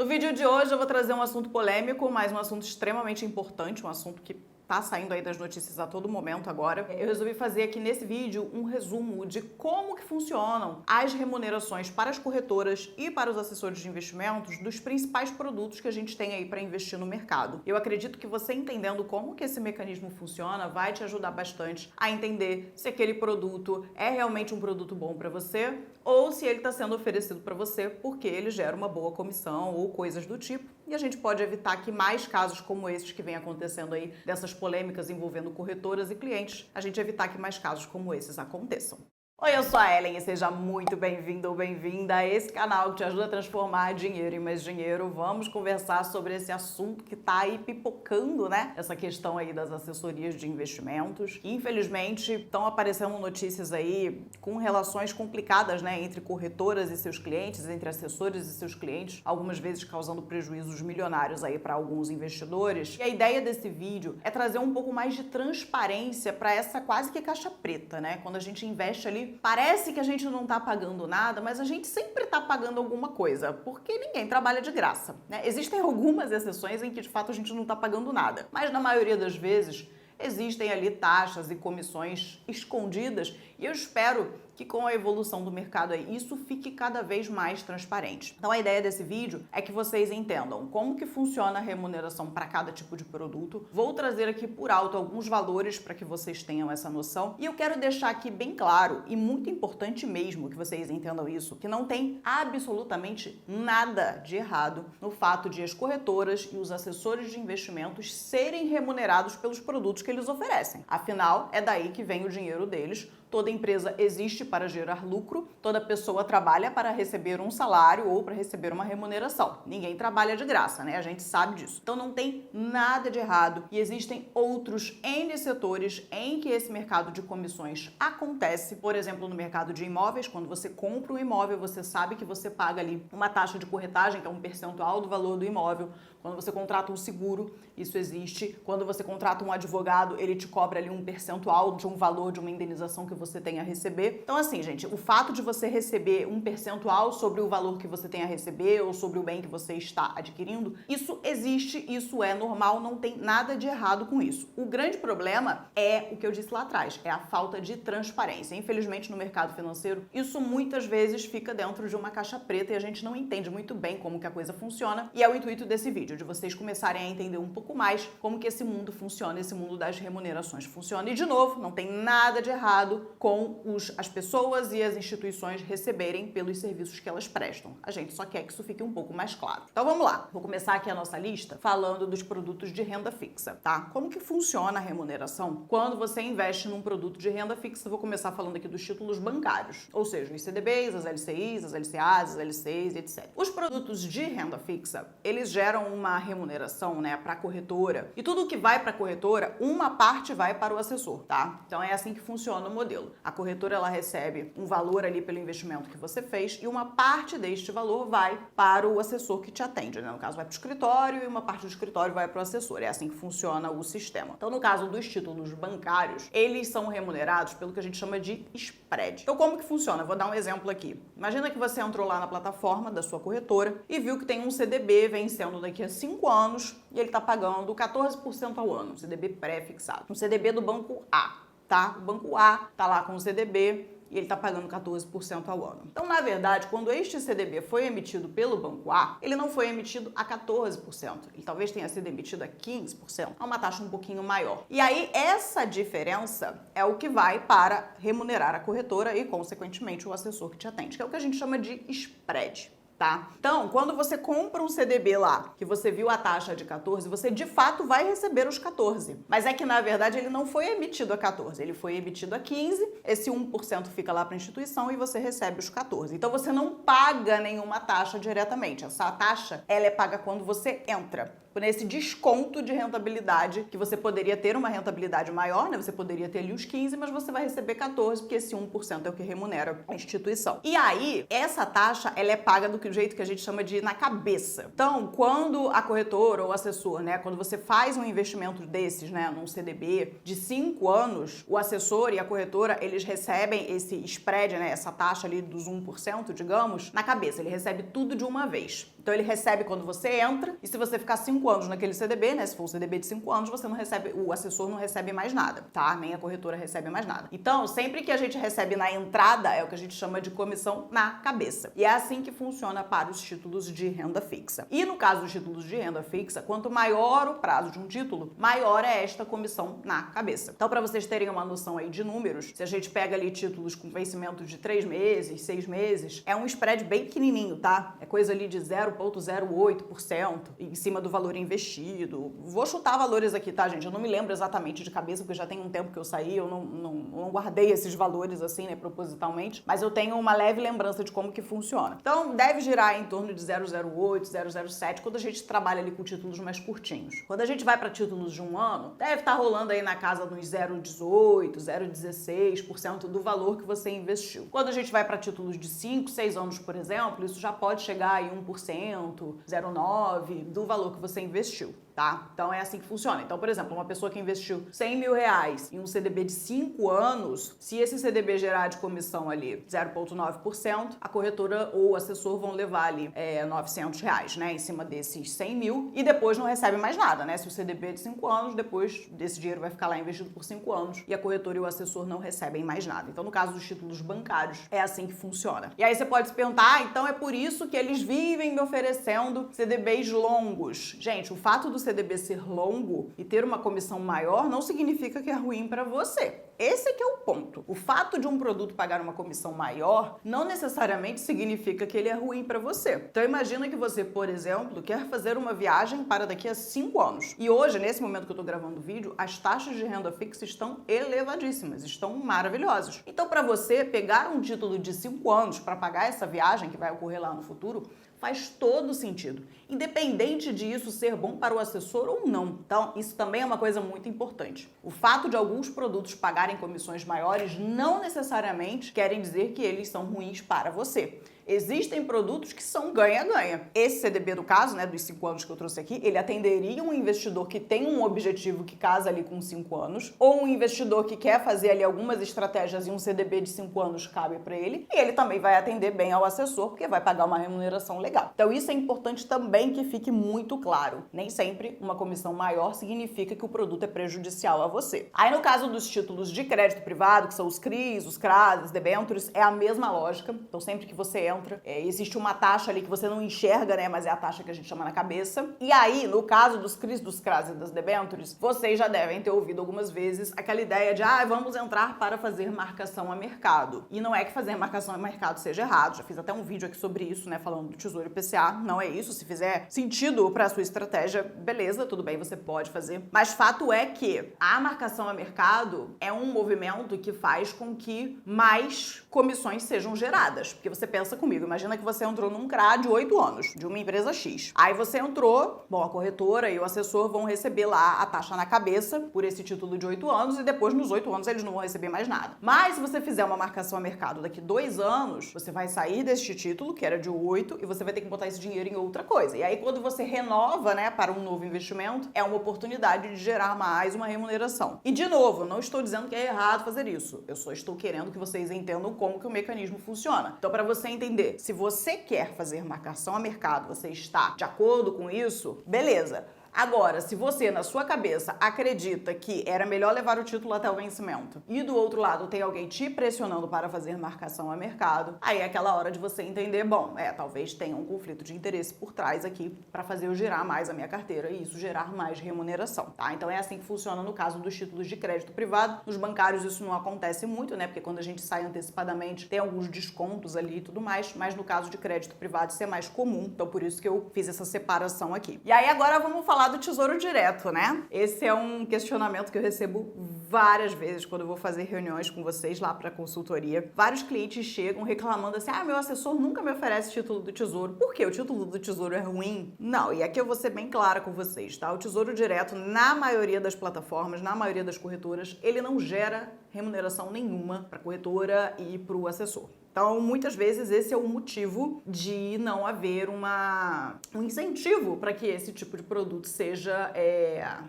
No vídeo de hoje eu vou trazer um assunto polêmico, mas um assunto extremamente importante, um assunto que tá saindo aí das notícias a todo momento agora. Eu resolvi fazer aqui nesse vídeo um resumo de como que funcionam as remunerações para as corretoras e para os assessores de investimentos dos principais produtos que a gente tem aí para investir no mercado. Eu acredito que você entendendo como que esse mecanismo funciona vai te ajudar bastante a entender se aquele produto é realmente um produto bom para você ou se ele está sendo oferecido para você porque ele gera uma boa comissão ou coisas do tipo. E a gente pode evitar que mais casos como esses que vem acontecendo aí, dessas polêmicas envolvendo corretoras e clientes, a gente evitar que mais casos como esses aconteçam. Oi, eu sou a Ellen e seja muito bem-vindo ou bem-vinda a esse canal que te ajuda a transformar dinheiro em mais dinheiro. Vamos conversar sobre esse assunto que tá aí pipocando, né? Essa questão aí das assessorias de investimentos, que infelizmente estão aparecendo notícias aí com relações complicadas, né? Entre corretoras e seus clientes, entre assessores e seus clientes, algumas vezes causando prejuízos milionários aí para alguns investidores. E a ideia desse vídeo é trazer um pouco mais de transparência para essa quase que caixa preta, né? Quando a gente investe ali, parece que a gente não tá pagando nada, mas a gente sempre tá pagando alguma coisa, porque ninguém trabalha de graça, né? Existem algumas exceções em que de fato a gente não tá pagando nada, mas na maioria das vezes existem ali taxas e comissões escondidas e eu espero que com a evolução do mercado aí, isso fique cada vez mais transparente. Então a ideia desse vídeo é que vocês entendam como que funciona a remuneração para cada tipo de produto. Vou trazer aqui por alto alguns valores para que vocês tenham essa noção. E eu quero deixar aqui bem claro e muito importante mesmo que vocês entendam isso, que não tem absolutamente nada de errado no fato de as corretoras e os assessores de investimentos serem remunerados pelos produtos que eles oferecem. Afinal, é daí que vem o dinheiro deles. Toda empresa existe para gerar lucro, toda pessoa trabalha para receber um salário ou para receber uma remuneração. Ninguém trabalha de graça, né? A gente sabe disso. Então não tem nada de errado e existem outros N setores em que esse mercado de comissões acontece. Por exemplo, no mercado de imóveis, quando você compra um imóvel, você sabe que você paga ali uma taxa de corretagem, que é um percentual do valor do imóvel. Quando você contrata um seguro, isso existe. Quando você contrata um advogado, ele te cobra ali um percentual de um valor de uma indenização que você tem a receber. Então, assim, gente, o fato de você receber um percentual sobre o valor que você tem a receber ou sobre o bem que você está adquirindo, isso existe, isso é normal, não tem nada de errado com isso. O grande problema é o que eu disse lá atrás, é a falta de transparência. Infelizmente, no mercado financeiro, isso muitas vezes fica dentro de uma caixa preta e a gente não entende muito bem como que a coisa funciona. E é o intuito desse vídeo, de vocês começarem a entender um pouco mais como que esse mundo funciona, esse mundo das remunerações funciona. E, de novo, não tem nada de errado com as pessoas e as instituições receberem pelos serviços que elas prestam. A gente só quer que isso fique um pouco mais claro. Então, vamos lá. Vou começar aqui a nossa lista falando dos produtos de renda fixa, tá? Como que funciona a remuneração quando você investe num produto de renda fixa? Vou começar falando aqui dos títulos bancários, ou seja, os CDBs, as LCIs, as LCAs, as LCs, etc. Os produtos de renda fixa, eles geram uma remuneração, né, para a corretora. E tudo que vai para a corretora, uma parte vai para o assessor, tá? Então é assim que funciona o modelo. A corretora ela recebe um valor ali pelo investimento que você fez e uma parte deste valor vai para o assessor que te atende, né? No caso vai para o escritório e uma parte do escritório vai para o assessor. É assim que funciona o sistema. Então no caso dos títulos bancários, eles são remunerados pelo que a gente chama de spread. Então como que funciona? Vou dar um exemplo aqui. Imagina que você entrou lá na plataforma da sua corretora e viu que tem um CDB vencendo daqui a 5 anos e ele está pagando 14% ao ano, um CDB pré-fixado. Um CDB do banco A, tá? O banco A tá lá com o CDB e ele está pagando 14% ao ano. Então, na verdade, quando este CDB foi emitido pelo banco A, ele não foi emitido a 14%. Ele talvez tenha sido emitido a 15%, a uma taxa um pouquinho maior. E aí, essa diferença é o que vai para remunerar a corretora e, consequentemente, o assessor que te atende, que é o que a gente chama de spread. Tá? Então, quando você compra um CDB lá, que você viu a taxa de 14, você de fato vai receber os 14. Mas é que, na verdade, ele não foi emitido a 14, ele foi emitido a 15, esse 1% fica lá para a instituição e você recebe os 14. Então, você não paga nenhuma taxa diretamente. Essa taxa, ela é paga quando você entra. Por esse desconto de rentabilidade, que você poderia ter uma rentabilidade maior, né? Você poderia ter ali os 15, mas você vai receber 14, porque esse 1% é o que remunera a instituição. E aí, essa taxa, ela é paga do jeito que a gente chama de na cabeça. Então, quando a corretora ou o assessor, né? Quando você faz um investimento desses, né? Num CDB de 5 anos, o assessor e a corretora, eles recebem esse spread, né? Essa taxa ali dos 1%, digamos, na cabeça. Ele recebe tudo de uma vez. Então ele recebe quando você entra, e se você ficar 5 anos naquele CDB, né, se for um CDB de 5 anos, você não recebe, o assessor não recebe mais nada, tá? Nem a corretora recebe mais nada. Então, sempre que a gente recebe na entrada, é o que a gente chama de comissão na cabeça. E é assim que funciona para os títulos de renda fixa. E no caso dos títulos de renda fixa, quanto maior o prazo de um título, maior é esta comissão na cabeça. Então, para vocês terem uma noção aí de números, se a gente pega ali títulos com vencimento de 3 meses, 6 meses, é um spread bem pequenininho, tá? É coisa ali de 0,08% em cima do valor investido. Vou chutar valores aqui, tá, gente? Eu não me lembro exatamente de cabeça, porque já tem um tempo que eu saí, eu não guardei esses valores assim, né, propositalmente, mas eu tenho uma leve lembrança de como que funciona. Então, deve girar em torno de 0,08, 0,07 quando a gente trabalha ali com títulos mais curtinhos. Quando a gente vai para títulos de um ano, deve estar rolando aí na casa dos 0,18, 0,16% do valor que você investiu. Quando a gente vai para títulos de 5, 6 anos, por exemplo, isso já pode chegar aí 1%, 0,9% do valor que você investiu. Tá? Então é assim que funciona. Então, por exemplo, uma pessoa que investiu 100 mil reais em um CDB de 5 anos, se esse CDB gerar de comissão ali 0,9%, a corretora ou o assessor vão levar ali 900 reais, né, em cima desses 100 mil e depois não recebe mais nada, né? Se o CDB é de 5 anos, depois desse dinheiro vai ficar lá investido por 5 anos e a corretora e o assessor não recebem mais nada. Então, no caso dos títulos bancários, é assim que funciona. E aí você pode se perguntar, então é por isso que eles vivem me oferecendo CDBs longos. Gente, o fato do CDB ser longo e ter uma comissão maior não significa que é ruim para você. Esse que é o ponto. O fato de um produto pagar uma comissão maior não necessariamente significa que ele é ruim para você. Então imagina que você, por exemplo, quer fazer uma viagem para daqui a 5 anos. E hoje, nesse momento que eu estou gravando o vídeo, as taxas de renda fixa estão elevadíssimas, estão maravilhosas. Então para você pegar um título de 5 anos para pagar essa viagem que vai ocorrer lá no futuro, faz todo sentido, independente de isso ser bom para o assessor ou não. Então, isso também é uma coisa muito importante. O fato de alguns produtos pagarem comissões maiores não necessariamente querem dizer que eles são ruins para você. Existem produtos que são ganha-ganha. Esse CDB, do caso, né, dos 5 anos que eu trouxe aqui, ele atenderia um investidor que tem um objetivo que casa ali com 5 anos, ou um investidor que quer fazer ali algumas estratégias e um CDB de 5 anos cabe para ele, e ele também vai atender bem ao assessor, porque vai pagar uma remuneração legal. Então isso é importante também que fique muito claro. Nem sempre uma comissão maior significa que o produto é prejudicial a você. Aí no caso dos títulos de crédito privado, que são os CRIs, os CRAs, as debêntures, é a mesma lógica. Então sempre que você entra, existe uma taxa ali que você não enxerga, né, mas é a taxa que a gente chama na cabeça. E aí, no caso dos CRIs, dos CRAs e das debêntures, vocês já devem ter ouvido algumas vezes aquela ideia de, vamos entrar para fazer marcação a mercado. E não é que fazer marcação a mercado seja errado, já fiz até um vídeo aqui sobre isso, né, falando do Tesouro IPCA, não é isso. Se fizer sentido para a sua estratégia, beleza, tudo bem, você pode fazer. Mas fato é que a marcação a mercado é um movimento que faz com que mais comissões sejam geradas. Porque você pensa comigo, imagina que você entrou num CRA de 8 anos, de uma empresa X. Aí você entrou, bom, a corretora e o assessor vão receber lá a taxa na cabeça por esse título de 8 anos e depois nos 8 anos eles não vão receber mais nada. Mas se você fizer uma marcação a mercado daqui 2 anos, você vai sair deste título, que era de 8, e você vai ter que botar esse dinheiro em outra coisa. E aí quando você renova, né, para um novo investimento, é uma oportunidade de gerar mais uma remuneração. E de novo, não estou dizendo que é errado fazer isso. Eu só estou querendo que vocês entendam como que o mecanismo funciona. Então, para você entender, se você quer fazer marcação a mercado, você está de acordo com isso, beleza. Agora, se você, na sua cabeça, acredita que era melhor levar o título até o vencimento e do outro lado tem alguém te pressionando para fazer marcação a mercado, aí é aquela hora de você entender, bom, talvez tenha um conflito de interesse por trás aqui para fazer eu girar mais a minha carteira e isso gerar mais remuneração, tá? Então é assim que funciona no caso dos títulos de crédito privado. Nos bancários isso não acontece muito, né? Porque quando a gente sai antecipadamente tem alguns descontos ali e tudo mais, mas no caso de crédito privado isso é mais comum, então por isso que eu fiz essa separação aqui. E aí agora vamos falar do Tesouro Direto, né? Esse é um questionamento que eu recebo várias vezes quando eu vou fazer reuniões com vocês lá para consultoria. Vários clientes chegam reclamando assim, meu assessor nunca me oferece título do Tesouro. Por quê? O título do Tesouro é ruim? Não, e aqui eu vou ser bem clara com vocês, tá? O Tesouro Direto, na maioria das plataformas, na maioria das corretoras, ele não gera remuneração nenhuma para a corretora e para o assessor. Então, muitas vezes, esse é o motivo de não haver um incentivo para que esse tipo de produto seja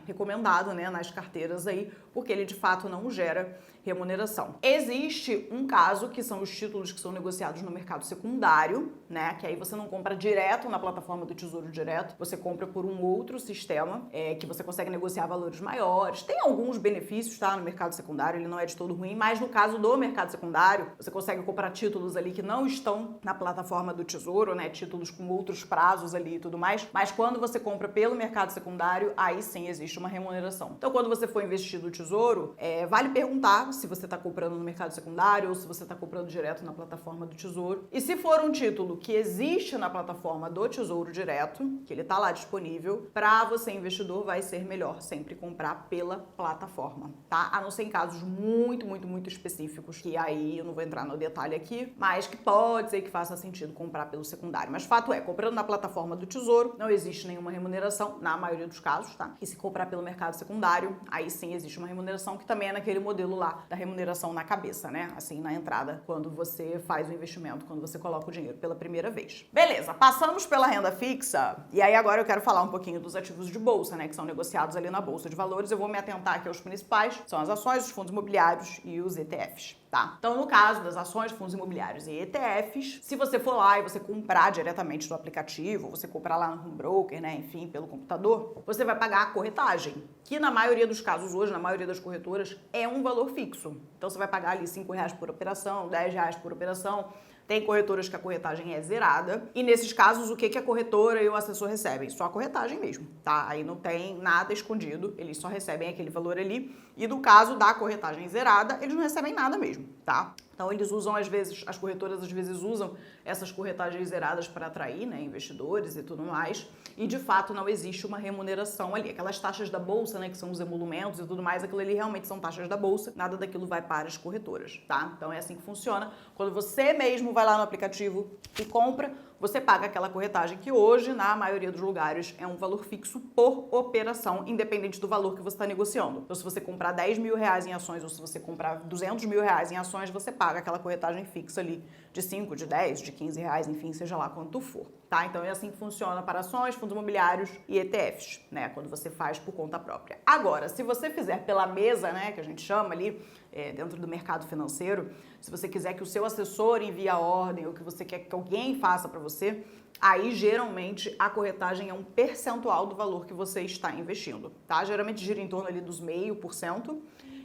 recomendado, né, nas carteiras aí, porque ele de fato não gera remuneração. Existe um caso que são os títulos que são negociados no mercado secundário, né, que aí você não compra direto na plataforma do Tesouro Direto, você compra por um outro sistema, que você consegue negociar valores maiores. Tem alguns benefícios, tá, no mercado secundário, ele não é de todo ruim, mas no caso do mercado secundário, você consegue comprar títulos ali que não estão na plataforma do Tesouro, né, títulos com outros prazos ali e tudo mais, mas quando você compra pelo mercado secundário, aí sim existe uma remuneração. Então, quando você for investir no Tesouro, vale perguntar se você está comprando no mercado secundário ou se você está comprando direto na plataforma do Tesouro. E se for um título que existe na plataforma do Tesouro Direto, que ele está lá disponível, para você, investidor, vai ser melhor sempre comprar pela plataforma, tá? A não ser em casos muito, muito, muito específicos, que aí eu não vou entrar no detalhe aqui, mas que pode ser que faça sentido comprar pelo secundário. Mas fato é, comprando na plataforma do Tesouro, não existe nenhuma remuneração, na maioria dos casos, tá? E se comprar pelo mercado secundário, aí sim existe uma remuneração, que também é naquele modelo lá da remuneração na cabeça, né? Assim, na entrada, quando você faz o investimento, quando você coloca o dinheiro pela primeira vez. Beleza, passamos pela renda fixa, e aí agora eu quero falar um pouquinho dos ativos de bolsa, né? Que são negociados ali na Bolsa de Valores. Eu vou me atentar aqui aos principais, são as ações, os fundos imobiliários e os ETFs. Tá? Então, no caso das ações, fundos imobiliários e ETFs, se você for lá e você comprar diretamente do aplicativo, você comprar lá no home broker, né, enfim, pelo computador, você vai pagar a corretagem, que na maioria dos casos hoje, na maioria das corretoras, é um valor fixo. Então, você vai pagar ali R$5 por operação, R$10 por operação. Tem corretoras que a corretagem é zerada. E nesses casos, o que a corretora e o assessor recebem? Só a corretagem mesmo, tá? Aí não tem nada escondido, eles só recebem aquele valor ali. E no caso da corretagem zerada, eles não recebem nada mesmo, tá? Então, eles usam, às vezes, as corretoras às vezes usam essas corretagens zeradas para atrair, né, investidores e tudo mais. E, de fato, não existe uma remuneração ali. Aquelas taxas da bolsa, né, que são os emolumentos e tudo mais, aquilo ali realmente são taxas da bolsa. Nada daquilo vai para as corretoras, tá? Então, é assim que funciona. Quando você mesmo vai lá no aplicativo e compra, você paga aquela corretagem que hoje, na maioria dos lugares, é um valor fixo por operação, independente do valor que você está negociando. Então, se você comprar R$10.000 em ações ou se você comprar R$200.000 em ações, você paga aquela corretagem fixa ali de 5, de 10, de R$15, enfim, seja lá quanto for, tá? Então, é assim que funciona para ações, fundos imobiliários e ETFs, né? Quando você faz por conta própria. Agora, se você fizer pela mesa, né, que a gente chama ali, dentro do mercado financeiro, se você quiser que o seu assessor envie a ordem ou que você quer que alguém faça para você, aí geralmente a corretagem é um percentual do valor que você está investindo, tá? Geralmente gira em torno ali dos 0,5%.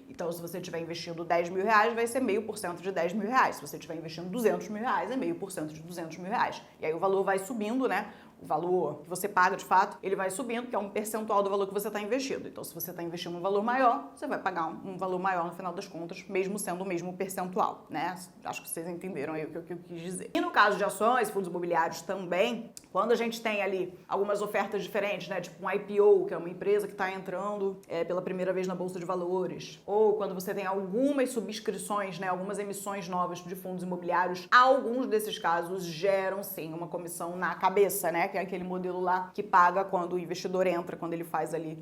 Então, se você estiver investindo R$10.000, vai ser 0,5% de R$10.000. Se você estiver investindo R$200.000, é 0,5% de R$200.000. E aí o valor vai subindo, né? O valor que você paga, de fato, ele vai subindo, que é um percentual do valor que você está investindo. Então, se você está investindo um valor maior, você vai pagar um valor maior no final das contas, mesmo sendo o mesmo percentual, né? Acho que vocês entenderam aí o que eu quis dizer. E no caso de ações, fundos imobiliários também, quando a gente tem ali algumas ofertas diferentes, né? Tipo um IPO, que é uma empresa que está entrando pela primeira vez na Bolsa de Valores, ou quando você tem algumas subscrições, né? Algumas emissões novas de fundos imobiliários, alguns desses casos geram, sim, uma comissão na cabeça, né? Que é aquele modelo lá que paga quando o investidor entra, quando ele faz ali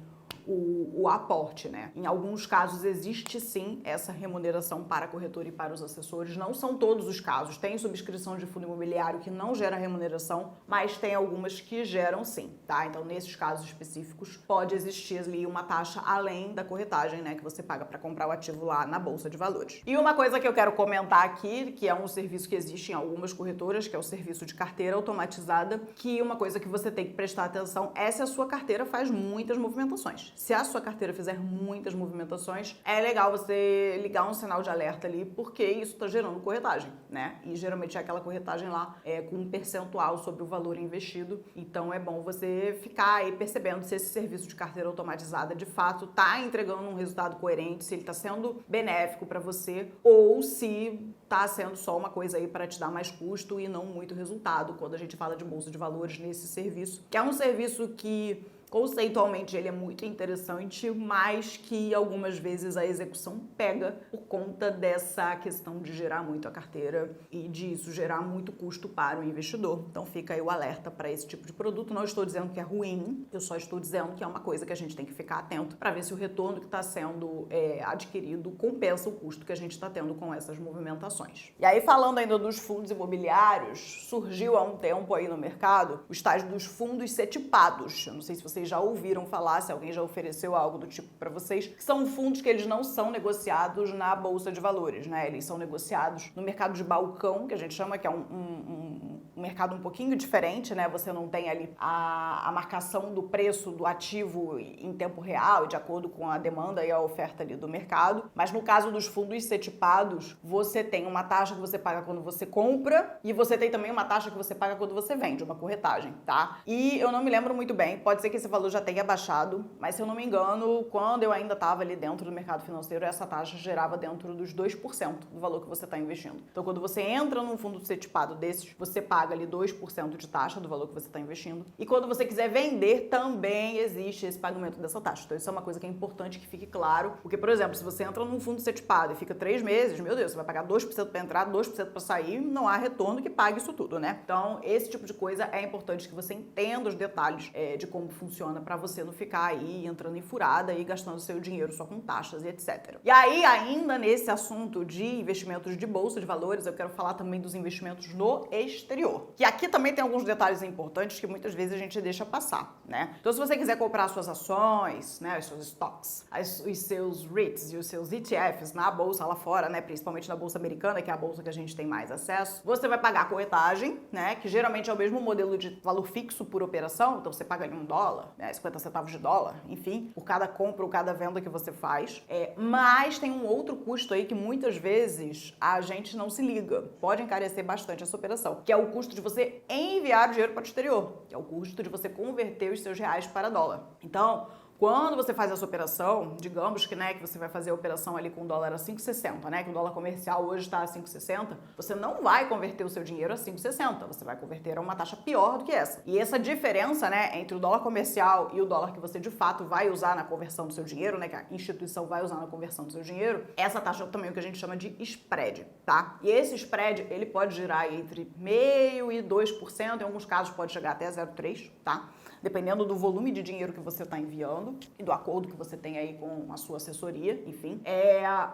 o aporte, né? Em alguns casos existe sim essa remuneração para a corretora e para os assessores. Não são todos os casos. Tem subscrição de fundo imobiliário que não gera remuneração, mas tem algumas que geram sim, tá? Então, nesses casos específicos, pode existir ali uma taxa além da corretagem, né? Que você paga para comprar o ativo lá na Bolsa de Valores. E uma coisa que eu quero comentar aqui, que é um serviço que existe em algumas corretoras, que é o serviço de carteira automatizada, que uma coisa que você tem que prestar atenção é se a sua carteira faz muitas movimentações. Se a sua carteira fizer muitas movimentações, é legal você ligar um sinal de alerta ali, porque isso está gerando corretagem, né? E geralmente é aquela corretagem lá com um percentual sobre o valor investido. Então é bom você ficar aí percebendo se esse serviço de carteira automatizada de fato está entregando um resultado coerente, se ele está sendo benéfico para você ou se está sendo só uma coisa aí para te dar mais custo e não muito resultado quando a gente fala de bolsa de valores nesse serviço, que é um serviço que conceitualmente ele é muito interessante, mas que algumas vezes a execução pega por conta dessa questão de gerar muito a carteira e disso gerar muito custo para o investidor. Então fica aí o alerta para esse tipo de produto. Não estou dizendo que é ruim, eu só estou dizendo que é uma coisa que a gente tem que ficar atento para ver se o retorno que está sendo adquirido compensa o custo que a gente está tendo com essas movimentações. E aí, falando ainda dos fundos imobiliários, surgiu há um tempo aí no mercado os tais dos fundos setipados. Eu não sei se vocês já ouviram falar, se alguém já ofereceu algo do tipo para vocês, que são fundos que eles não são negociados na Bolsa de Valores, né? Eles são negociados no mercado de balcão, que a gente chama, que é um mercado um pouquinho diferente, né? Você não tem ali a marcação do preço do ativo em tempo real, de acordo com a demanda e a oferta ali do mercado. Mas no caso dos fundos setipados, você tem uma taxa que você paga quando você compra e você tem também uma taxa que você paga quando você vende, uma corretagem, tá? E eu não me lembro muito bem, pode ser que esse valor já tenha baixado, mas se eu não me engano, quando eu ainda estava ali dentro do mercado financeiro, essa taxa gerava dentro dos 2% do valor que você está investindo. Então, quando você entra num fundo setipado desses, você paga ali 2% de taxa do valor que você está investindo. E quando você quiser vender, também existe esse pagamento dessa taxa. Então, isso é uma coisa que é importante que fique claro, porque, por exemplo, se você entra num fundo setipado e fica 3 meses, meu Deus, você vai pagar 2% para entrar, 2% para sair, não há retorno que pague isso tudo, né? Então, esse tipo de coisa é importante que você entenda os detalhes de como funciona para você não ficar aí entrando em furada e gastando seu dinheiro só com taxas e etc. E aí, ainda nesse assunto de investimentos de bolsa de valores, eu quero falar também dos investimentos no exterior. Que aqui também tem alguns detalhes importantes que muitas vezes a gente deixa passar, né? Então, se você quiser comprar suas ações, né, os seus stocks, os seus REITs e os seus ETFs na bolsa lá fora, né, principalmente na bolsa americana, que é a bolsa que a gente tem mais acesso, você vai pagar a corretagem, né, que geralmente é o mesmo modelo de valor fixo por operação, então você paga ali $1, né, 50 centavos de dólar, enfim, por cada compra ou cada venda que você faz. Mas tem um outro custo aí que muitas vezes a gente não se liga. Pode encarecer bastante essa operação, que é o custo de você enviar o dinheiro para o exterior, que é o custo de você converter os seus reais para dólar. Então, quando você faz essa operação, digamos que, né, que você vai fazer a operação ali com o dólar a 5,60, né, que o dólar comercial hoje está a 5,60, você não vai converter o seu dinheiro a 5,60, você vai converter a uma taxa pior do que essa. E essa diferença, né, entre o dólar comercial e o dólar que você de fato vai usar na conversão do seu dinheiro, né, que a instituição vai usar na conversão do seu dinheiro, essa taxa também é o que a gente chama de spread, tá? E esse spread, ele pode girar entre 0,5% e 2%, em alguns casos pode chegar até 0,3%, tá? Dependendo do volume de dinheiro que você está enviando e do acordo que você tem aí com a sua assessoria, enfim.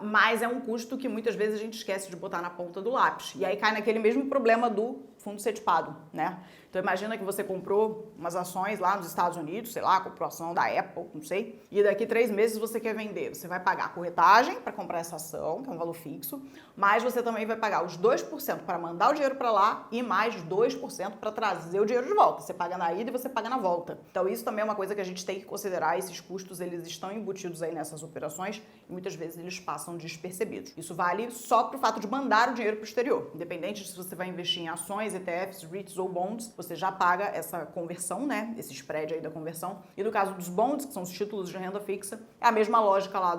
Mas é um custo que muitas vezes a gente esquece de botar na ponta do lápis. E aí cai naquele mesmo problema do fundo setipado, né? Então imagina que você comprou umas ações lá nos Estados Unidos, sei lá, comprou ação da Apple, não sei, e daqui 3 meses você quer vender. Você vai pagar a corretagem para comprar essa ação, que é um valor fixo, mas você também vai pagar os 2% para mandar o dinheiro para lá e mais 2% para trazer o dinheiro de volta. Você paga na ida e você paga na volta. Então isso também é uma coisa que a gente tem que considerar. Esses custos, eles estão embutidos aí nessas operações e muitas vezes eles passam despercebidos. Isso vale só para o fato de mandar o dinheiro para o exterior. Independente de se você vai investir em ações, ETFs, REITs ou bonds, você já paga essa conversão, né? Esse spread aí da conversão. E no caso dos bonds, que são os títulos de renda fixa, é a mesma lógica lá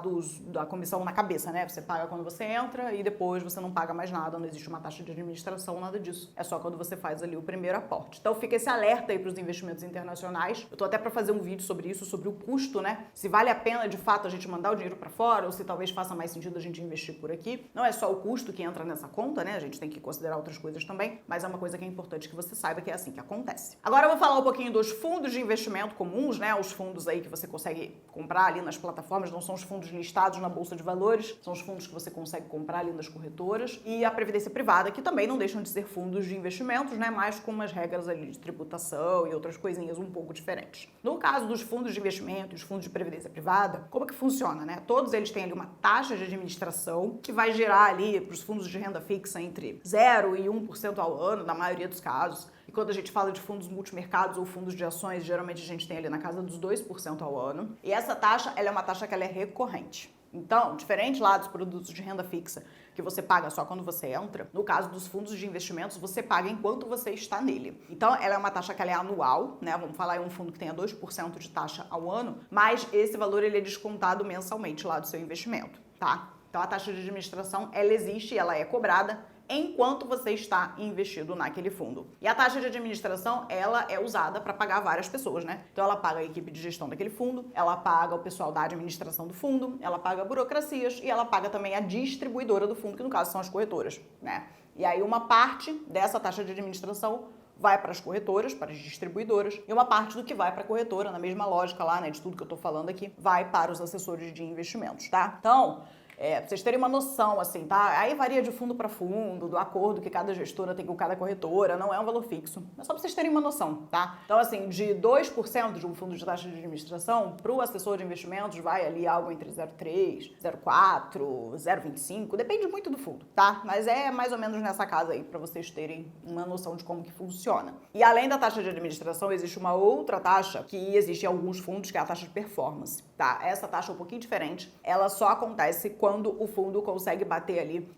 da comissão na cabeça, né? Você paga quando você entra e depois você não paga mais nada, não existe uma taxa de administração, nada disso. É só quando você faz ali o primeiro aporte. Então fica esse alerta aí para os investimentos internacionais. Eu tô até para fazer um vídeo sobre isso, sobre o custo, né? Se vale a pena de fato a gente mandar o dinheiro para fora ou se talvez faça mais sentido a gente investir por aqui. Não é só o custo que entra nessa conta, né? A gente tem que considerar outras coisas também, mas é uma coisa que é importante que você saiba que é assim que acontece. Agora eu vou falar um pouquinho dos fundos de investimento comuns, né? Os fundos aí que você consegue comprar ali nas plataformas, não são os fundos listados na Bolsa de Valores, são os fundos que você consegue comprar ali nas corretoras. E a previdência privada, que também não deixam de ser fundos de investimentos, né? Mas com umas regras ali de tributação e outras coisinhas um pouco diferentes. No caso dos fundos de investimento e os fundos de previdência privada, como que funciona, né? Todos eles têm ali uma taxa de administração que vai gerar ali para os fundos de renda fixa entre 0% e 1% ao ano, na maioria dos casos. E quando a gente fala de fundos multimercados ou fundos de ações, geralmente a gente tem ali na casa dos 2% ao ano. E essa taxa, ela é uma taxa que ela é recorrente. Então, diferente lá dos produtos de renda fixa, que você paga só quando você entra, no caso dos fundos de investimentos, você paga enquanto você está nele. Então, ela é uma taxa que ela é anual, né? Vamos falar em um fundo que tenha 2% de taxa ao ano, mas esse valor ele é descontado mensalmente lá do seu investimento, tá? Então, a taxa de administração, ela existe e ela é cobrada enquanto você está investido naquele fundo. E a taxa de administração, ela é usada para pagar várias pessoas, né? Então ela paga a equipe de gestão daquele fundo, ela paga o pessoal da administração do fundo, ela paga burocracias e ela paga também a distribuidora do fundo, que no caso são as corretoras, né? E aí uma parte dessa taxa de administração vai para as corretoras, para as distribuidoras, e uma parte do que vai para a corretora, na mesma lógica lá, né, de tudo que eu tô falando aqui, vai para os assessores de investimentos, tá? Então, pra vocês terem uma noção, assim, tá? Aí varia de fundo para fundo, do acordo que cada gestora tem com cada corretora, não é um valor fixo. É só pra vocês terem uma noção, tá? Então, assim, de 2% de um fundo de taxa de administração, pro assessor de investimentos vai ali algo entre 0,3, 0,4, 0,25, depende muito do fundo, tá? Mas é mais ou menos nessa casa aí, pra vocês terem uma noção de como que funciona. E além da taxa de administração, existe uma outra taxa que existe em alguns fundos, que é a taxa de performance, tá? Essa taxa é um pouquinho diferente, ela só acontece quando o fundo consegue bater ali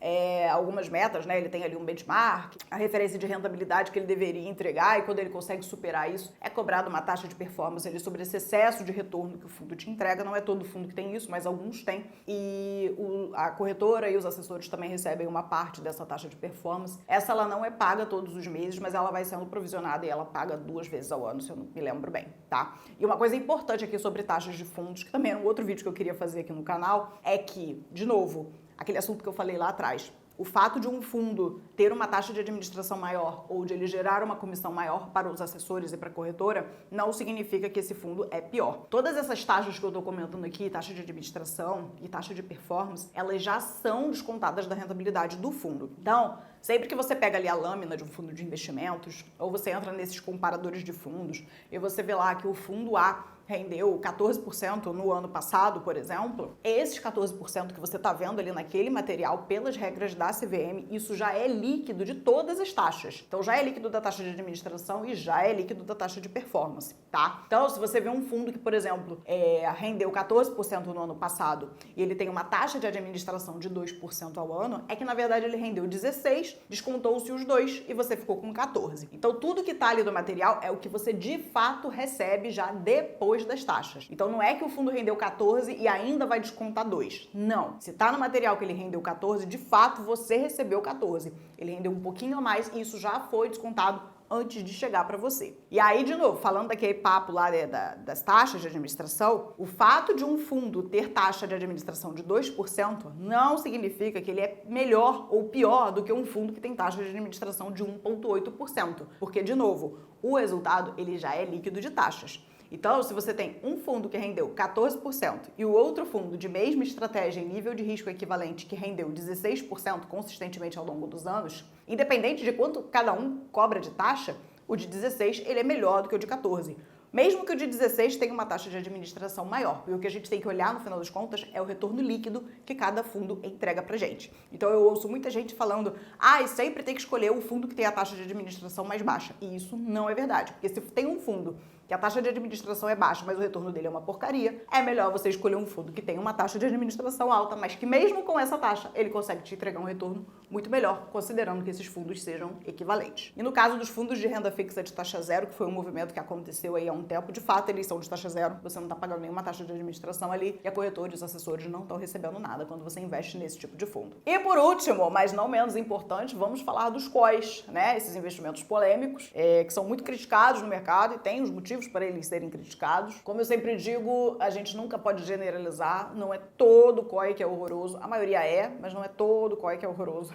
algumas metas, né? Ele tem ali um benchmark, a referência de rentabilidade que ele deveria entregar, e quando ele consegue superar isso, é cobrado uma taxa de performance ali sobre esse excesso de retorno que o fundo te entrega. Não é todo fundo que tem isso, mas alguns têm. E a corretora e os assessores também recebem uma parte dessa taxa de performance. Essa ela não é paga todos os meses, mas ela vai sendo provisionada e ela paga 2 vezes ao ano, se eu não me lembro bem, tá? E uma coisa importante aqui sobre taxas de fundos, que também é um outro vídeo que eu queria fazer aqui no canal, é que, de novo, aquele assunto que eu falei lá atrás, o fato de um fundo ter uma taxa de administração maior ou de ele gerar uma comissão maior para os assessores e para a corretora, não significa que esse fundo é pior. Todas essas taxas que eu estou comentando aqui, taxa de administração e taxa de performance, elas já são descontadas da rentabilidade do fundo. Então, sempre que você pega ali a lâmina de um fundo de investimentos, ou você entra nesses comparadores de fundos, e você vê lá que o fundo A rendeu 14% no ano passado, por exemplo, esses 14% que você está vendo ali naquele material, pelas regras da CVM, isso já é líquido de todas as taxas. Então já é líquido da taxa de administração e já é líquido da taxa de performance, tá? Então, se você vê um fundo que, por exemplo, rendeu 14% no ano passado e ele tem uma taxa de administração de 2% ao ano, é que na verdade ele rendeu 16%, descontou-se os 2% e você ficou com 14%. Então tudo que está ali do material é o que você de fato recebe já depois das taxas. Então não é que o fundo rendeu 14 e ainda vai descontar 2. Não. Se tá no material que ele rendeu 14, de fato você recebeu 14. Ele rendeu um pouquinho a mais e isso já foi descontado antes de chegar para você. E aí, de novo, falando daquele papo lá das taxas de administração, o fato de um fundo ter taxa de administração de 2% não significa que ele é melhor ou pior do que um fundo que tem taxa de administração de 1,8%. Porque, de novo, o resultado ele já é líquido de taxas. Então, se você tem um fundo que rendeu 14% e o outro fundo de mesma estratégia em nível de risco equivalente que rendeu 16% consistentemente ao longo dos anos, independente de quanto cada um cobra de taxa, o de 16 ele é melhor do que o de 14. Mesmo que o de 16 tenha uma taxa de administração maior, porque o que a gente tem que olhar no final das contas é o retorno líquido que cada fundo entrega pra gente. Então eu ouço muita gente falando, e sempre tem que escolher o fundo que tem a taxa de administração mais baixa. E isso não é verdade, porque se tem um fundo que a taxa de administração é baixa, mas o retorno dele é uma porcaria, é melhor você escolher um fundo que tem uma taxa de administração alta, mas que mesmo com essa taxa, ele consegue te entregar um retorno muito melhor, considerando que esses fundos sejam equivalentes. E no caso dos fundos de renda fixa de taxa zero, que foi um movimento que aconteceu aí há um tempo, de fato eles são de taxa zero, você não está pagando nenhuma taxa de administração ali, e a corretora e os assessores não estão recebendo nada quando você investe nesse tipo de fundo. E por último, mas não menos importante, vamos falar dos COIs, né? Esses investimentos polêmicos, que são muito criticados no mercado e tem os motivos para eles serem criticados. Como eu sempre digo, a gente nunca pode generalizar, não é todo COI que é horroroso, a maioria é, mas não é todo COI que é horroroso.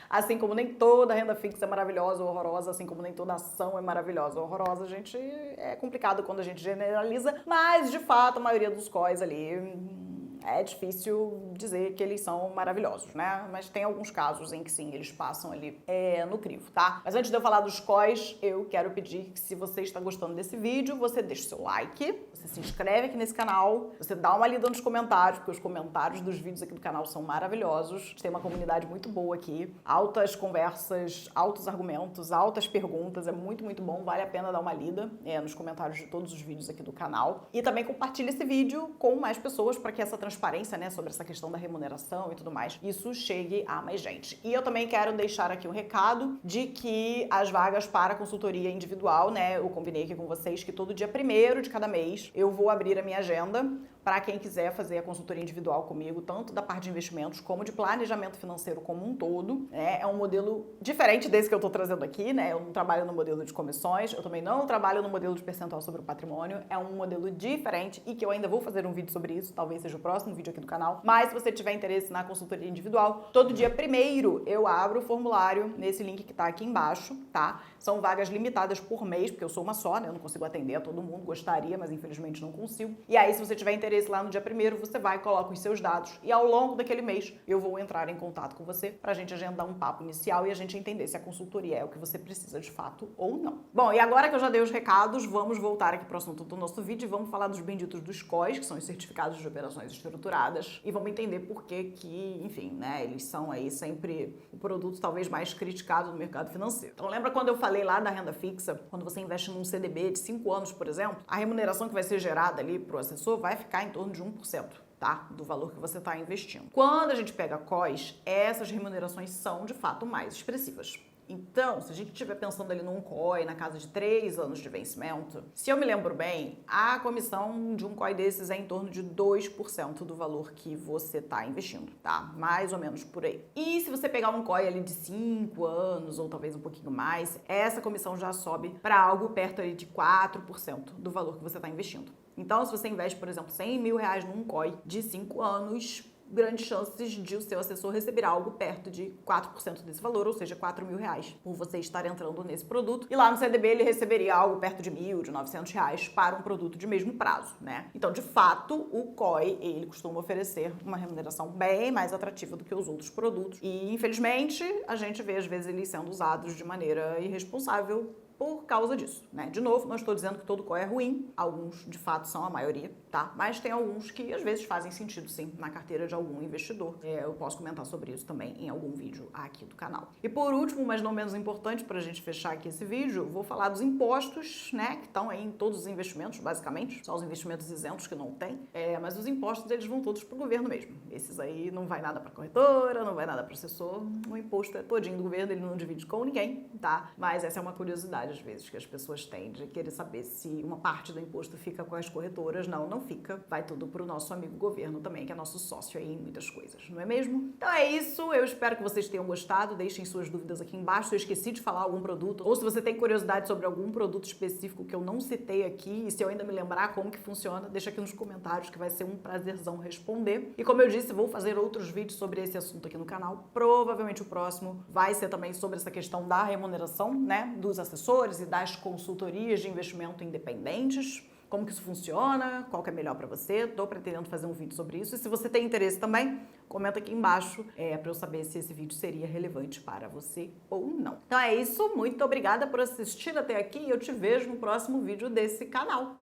Assim como nem toda renda fixa é maravilhosa ou horrorosa, assim como nem toda ação é maravilhosa ou horrorosa, gente, é complicado quando a gente generaliza, mas de fato a maioria dos COIs ali é difícil dizer que eles são maravilhosos, né? Mas tem alguns casos em que sim, eles passam ali no crivo, tá? Mas antes de eu falar dos COIs, eu quero pedir que se você está gostando desse vídeo, você deixe seu like, você se inscreve aqui nesse canal, você dá uma lida nos comentários, porque os comentários dos vídeos aqui do canal são maravilhosos. A gente tem uma comunidade muito boa aqui, altas conversas, altos argumentos, altas perguntas, é muito, muito bom, vale a pena dar uma lida nos comentários de todos os vídeos aqui do canal. E também compartilhe esse vídeo com mais pessoas para que essa transparência, né, sobre essa questão da remuneração e tudo mais, isso chegue a mais gente. E eu também quero deixar aqui um recado de que as vagas para consultoria individual, né, eu combinei aqui com vocês que todo dia 1º de cada mês eu vou abrir a minha agenda para quem quiser fazer a consultoria individual comigo, tanto da parte de investimentos como de planejamento financeiro como um todo. É um modelo diferente desse que eu tô trazendo aqui, né? Eu não trabalho no modelo de comissões, eu também não trabalho no modelo de percentual sobre o patrimônio. É um modelo diferente e que eu ainda vou fazer um vídeo sobre isso, talvez seja o próximo vídeo aqui do canal. Mas se você tiver interesse na consultoria individual, todo dia 1º eu abro o formulário nesse link que tá aqui embaixo, tá? São vagas limitadas por mês, porque eu sou uma só, né? Eu não consigo atender a todo mundo, gostaria, mas infelizmente não consigo. E aí, se você tiver interesse lá no dia 1º, você vai, coloca os seus dados e ao longo daquele mês eu vou entrar em contato com você pra gente agendar um papo inicial e a gente entender se a consultoria é o que você precisa de fato ou não. Bom, e agora que eu já dei os recados, vamos voltar aqui pro assunto do nosso vídeo e vamos falar dos benditos dos COIs, que são os certificados de operações estruturadas, e vamos entender por que, enfim, né, eles são aí sempre o produto talvez mais criticado do mercado financeiro. Então lembra quando eu falei lá da renda fixa, quando você investe num CDB de 5 anos, por exemplo, a remuneração que vai ser gerada ali pro assessor vai ficar em torno de 1%. Tá? Do valor que você está investindo. Quando a gente pega COIs, essas remunerações são de fato mais expressivas. Então, se a gente estiver pensando ali num COI na casa de 3 anos de vencimento, se eu me lembro bem, a comissão de um COI desses é em torno de 2% do valor que você está investindo, tá? Mais ou menos por aí. E se você pegar um COI ali de 5 anos ou talvez um pouquinho mais, essa comissão já sobe para algo perto ali de 4% do valor que você está investindo. Então, se você investe, por exemplo, R$100 mil num COI de 5 anos, grandes chances de o seu assessor receber algo perto de 4% desse valor, ou seja, R$4 mil, por você estar entrando nesse produto. E lá no CDB ele receberia algo perto de R$1.000, de R$900 para um produto de mesmo prazo, né? Então, de fato, o COI, ele costuma oferecer uma remuneração bem mais atrativa do que os outros produtos. E, infelizmente, a gente vê, às vezes, eles sendo usados de maneira irresponsável por causa disso, né? De novo, não estou dizendo que todo COI é ruim, alguns de fato são a maioria, tá? Mas tem alguns que às vezes fazem sentido sim na carteira de algum investidor. Eu posso comentar sobre isso também em algum vídeo aqui do canal. E por último, mas não menos importante, pra gente fechar aqui esse vídeo, vou falar dos impostos, né? Que estão aí em todos os investimentos, basicamente, só os investimentos isentos que não tem. Mas os impostos, eles vão todos pro governo mesmo. Esses aí não vai nada pra corretora, não vai nada pro assessor, o imposto é todinho do governo, ele não divide com ninguém, tá? Mas essa é uma curiosidade às vezes que as pessoas têm de querer saber se uma parte do imposto fica com as corretoras. Não fica. Vai tudo pro nosso amigo governo também, que é nosso sócio aí em muitas coisas, não é mesmo? Então é isso, eu espero que vocês tenham gostado, deixem suas dúvidas aqui embaixo se eu esqueci de falar algum produto, ou se você tem curiosidade sobre algum produto específico que eu não citei aqui, e se eu ainda me lembrar como que funciona, deixa aqui nos comentários que vai ser um prazerzão responder. E como eu disse, vou fazer outros vídeos sobre esse assunto aqui no canal, provavelmente o próximo vai ser também sobre essa questão da remuneração, né, dos assessores e das consultorias de investimento independentes, como que isso funciona, qual que é melhor para você. Tô pretendendo fazer um vídeo sobre isso. E se você tem interesse também, comenta aqui embaixo para eu saber se esse vídeo seria relevante para você ou não. Então é isso, muito obrigada por assistir até aqui e eu te vejo no próximo vídeo desse canal.